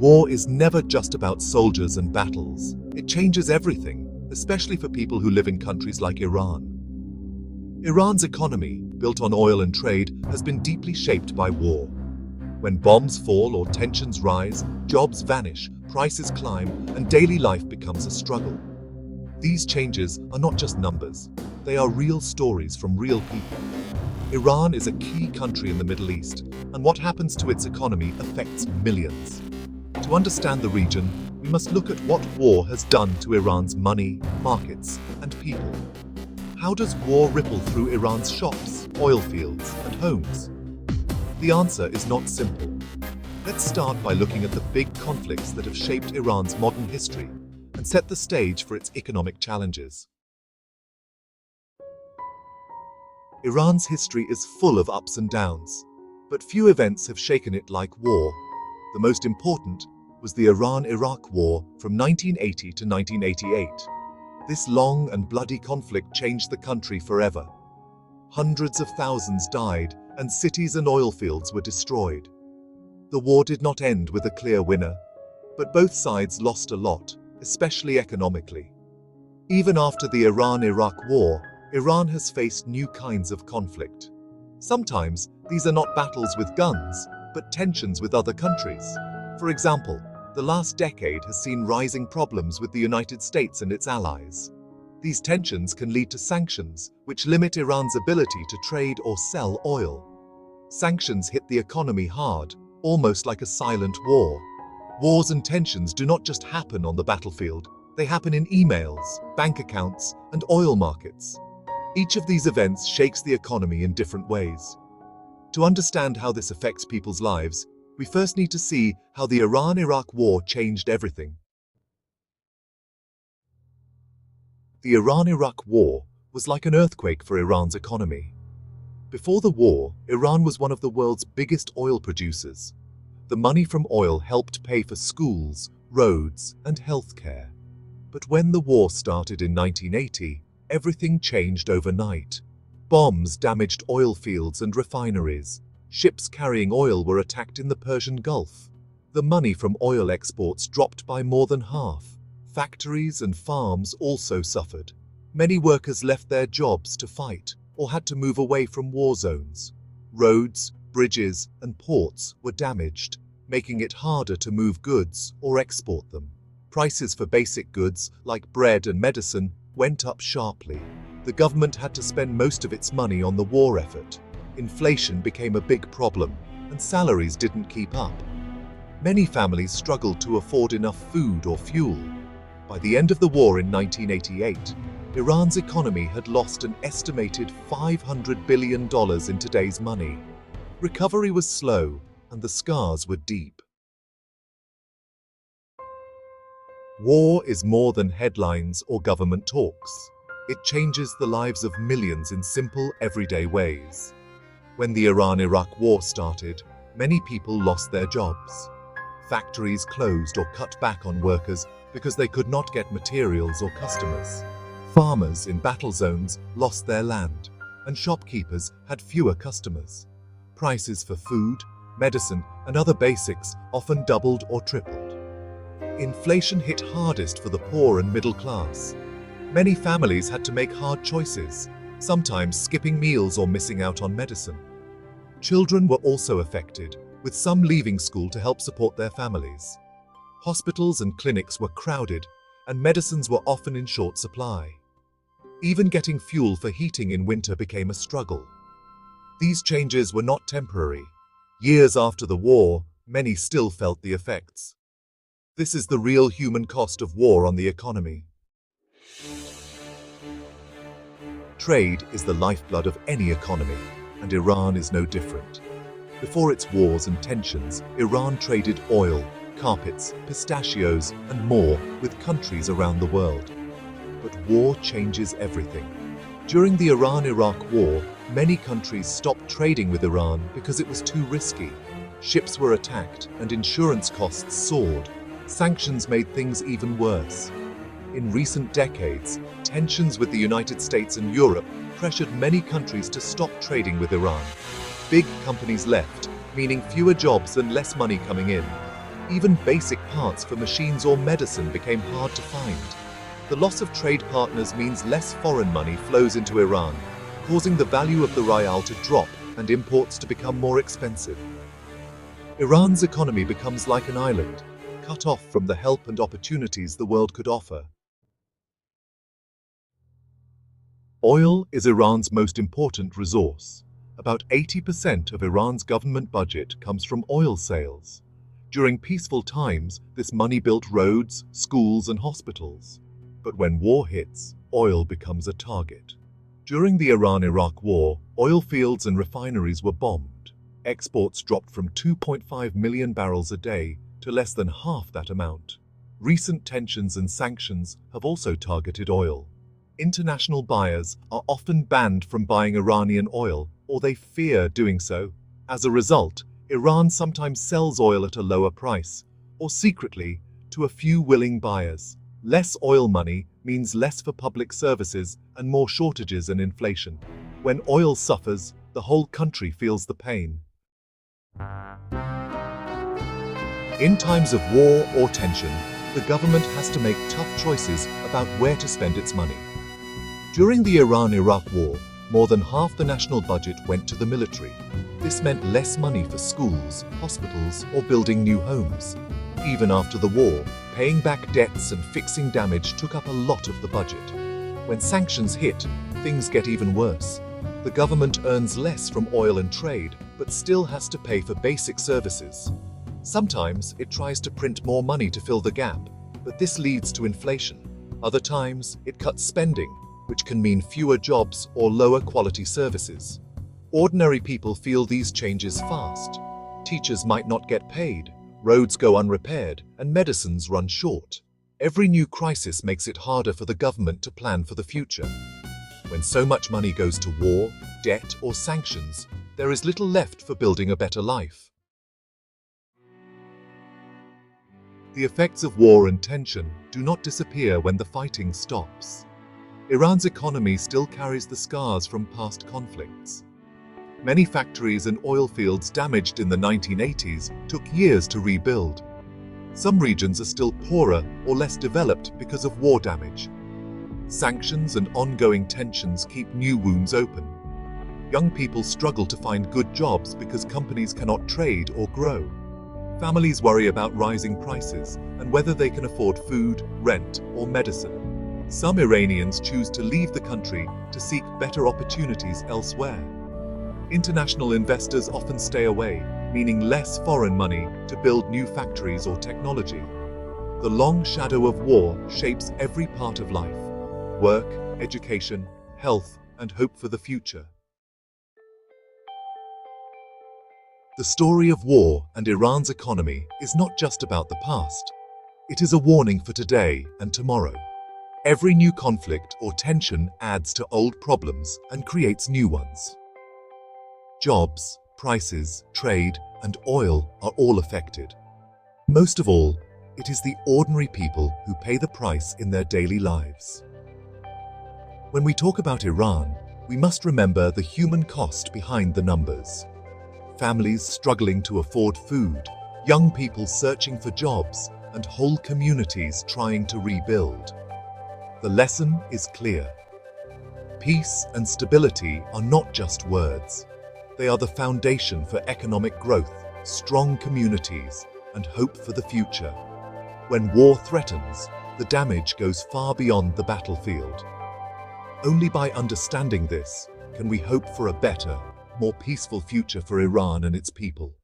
War is never just about soldiers and battles. It changes everything, especially for people who live in countries like Iran. Iran's economy, built on oil and trade, has been deeply shaped by war. When bombs fall or tensions rise, jobs vanish, prices climb, and daily life becomes a struggle. These changes are not just numbers, they are real stories from real people. Iran is a key country in the Middle East, and what happens to its economy affects millions. To understand the region, we must look at what war has done to Iran's money, markets, and people. How does war ripple through Iran's shops, oil fields, and homes? The answer is not simple. Let's start by looking at the big conflicts that have shaped Iran's modern history and set the stage for its economic challenges. Iran's history is full of ups and downs, but few events have shaken it like war. The most important was the Iran-Iraq War from 1980 to 1988. This long and bloody conflict changed the country forever. Hundreds of thousands died, and cities and oil fields were destroyed. The war did not end with a clear winner, but both sides lost a lot, especially economically. Even after the Iran-Iraq War, Iran has faced new kinds of conflict. Sometimes these are not battles with guns, but tensions with other countries. For example, the last decade has seen rising problems with the United States and its allies. These tensions can lead to sanctions, which limit Iran's ability to trade or sell oil. Sanctions hit the economy hard, almost like a silent war. Wars and tensions do not just happen on the battlefield, they happen in emails, bank accounts, and oil markets. Each of these events shakes the economy in different ways. To understand how this affects people's lives, we first need to see how the Iran-Iraq War changed everything. The Iran-Iraq War was like an earthquake for Iran's economy. Before the war, Iran was one of the world's biggest oil producers. The money from oil helped pay for schools, roads, and healthcare. But when the war started in 1980, everything changed overnight. Bombs damaged oil fields and refineries. Ships carrying oil were attacked in the Persian Gulf. The money from oil exports dropped by more than half. Factories and farms also suffered. Many workers left their jobs to fight or had to move away from war zones. Roads, bridges, and ports were damaged, making it harder to move goods or export them. Prices for basic goods, like bread and medicine, went up sharply. The government had to spend most of its money on the war effort. Inflation became a big problem, and salaries didn't keep up. Many families struggled to afford enough food or fuel. By the end of the war in 1988, Iran's economy had lost an estimated $500 billion in today's money. Recovery was slow, and the scars were deep. War is more than headlines or government talks. It changes the lives of millions in simple, everyday ways. When the Iran-Iraq War started, many people lost their jobs. Factories closed or cut back on workers because they could not get materials or customers. Farmers in battle zones lost their land, and shopkeepers had fewer customers. Prices for food, medicine, and other basics often doubled or tripled. Inflation hit hardest for the poor and middle class. Many families had to make hard choices, sometimes skipping meals or missing out on medicine. Children were also affected, with some leaving school to help support their families. Hospitals and clinics were crowded, and medicines were often in short supply. Even getting fuel for heating in winter became a struggle. These changes were not temporary. Years after the war, many still felt the effects. This is the real human cost of war on the economy. Trade is the lifeblood of any economy, and Iran is no different. Before its wars and tensions, Iran traded oil, carpets, pistachios, and more with countries around the world. But war changes everything. During the Iran-Iraq War, many countries stopped trading with Iran because it was too risky. Ships were attacked and insurance costs soared. Sanctions made things even worse. In recent decades, tensions with the United States and Europe pressured many countries to stop trading with Iran. Big companies left, meaning fewer jobs and less money coming in. Even basic parts for machines or medicine became hard to find. The loss of trade partners means less foreign money flows into Iran, causing the value of the rial to drop and imports to become more expensive. Iran's economy becomes like an island, cut off from the help and opportunities the world could offer. Oil is Iran's most important resource. About 80% of Iran's government budget comes from oil sales. During peaceful times, this money built roads, schools, and hospitals. But when war hits, oil becomes a target. During the Iran-Iraq War, oil fields and refineries were bombed. Exports dropped from 2.5 million barrels a day to less than half that amount. Recent tensions and sanctions have also targeted oil. International buyers are often banned from buying Iranian oil, or they fear doing so. As a result, Iran sometimes sells oil at a lower price, or secretly, to a few willing buyers. Less oil money means less for public services and more shortages and inflation. When oil suffers, the whole country feels the pain. In times of war or tension, the government has to make tough choices about where to spend its money. During the Iran-Iraq War, more than half the national budget went to the military. This meant less money for schools, hospitals, or building new homes. Even after the war, paying back debts and fixing damage took up a lot of the budget. When sanctions hit, things get even worse. The government earns less from oil and trade, but still has to pay for basic services. Sometimes it tries to print more money to fill the gap, but this leads to inflation. Other times it cuts spending, which can mean fewer jobs or lower quality services. Ordinary people feel these changes fast. Teachers might not get paid, roads go unrepaired, and medicines run short. Every new crisis makes it harder for the government to plan for the future. When so much money goes to war, debt, or sanctions, there is little left for building a better life. The effects of war and tension do not disappear when the fighting stops. Iran's economy still carries the scars from past conflicts. Many factories and oil fields damaged in the 1980s took years to rebuild. Some regions are still poorer or less developed because of war damage. Sanctions and ongoing tensions keep new wounds open. Young people struggle to find good jobs because companies cannot trade or grow. Families worry about rising prices and whether they can afford food, rent, or medicine. Some Iranians choose to leave the country to seek better opportunities elsewhere. International investors often stay away, meaning less foreign money to build new factories or technology. The long shadow of war shapes every part of life: work, education, health, and hope for the future. The story of war and Iran's economy is not just about the past. It is a warning for today and tomorrow. Every new conflict or tension adds to old problems and creates new ones. Jobs, prices, trade, and oil are all affected. Most of all, it is the ordinary people who pay the price in their daily lives. When we talk about Iran, we must remember the human cost behind the numbers. Families struggling to afford food, young people searching for jobs, and whole communities trying to rebuild. The lesson is clear. Peace and stability are not just words. They are the foundation for economic growth, strong communities, and hope for the future. When war threatens, the damage goes far beyond the battlefield. Only by understanding this can we hope for a better, more peaceful future for Iran and its people.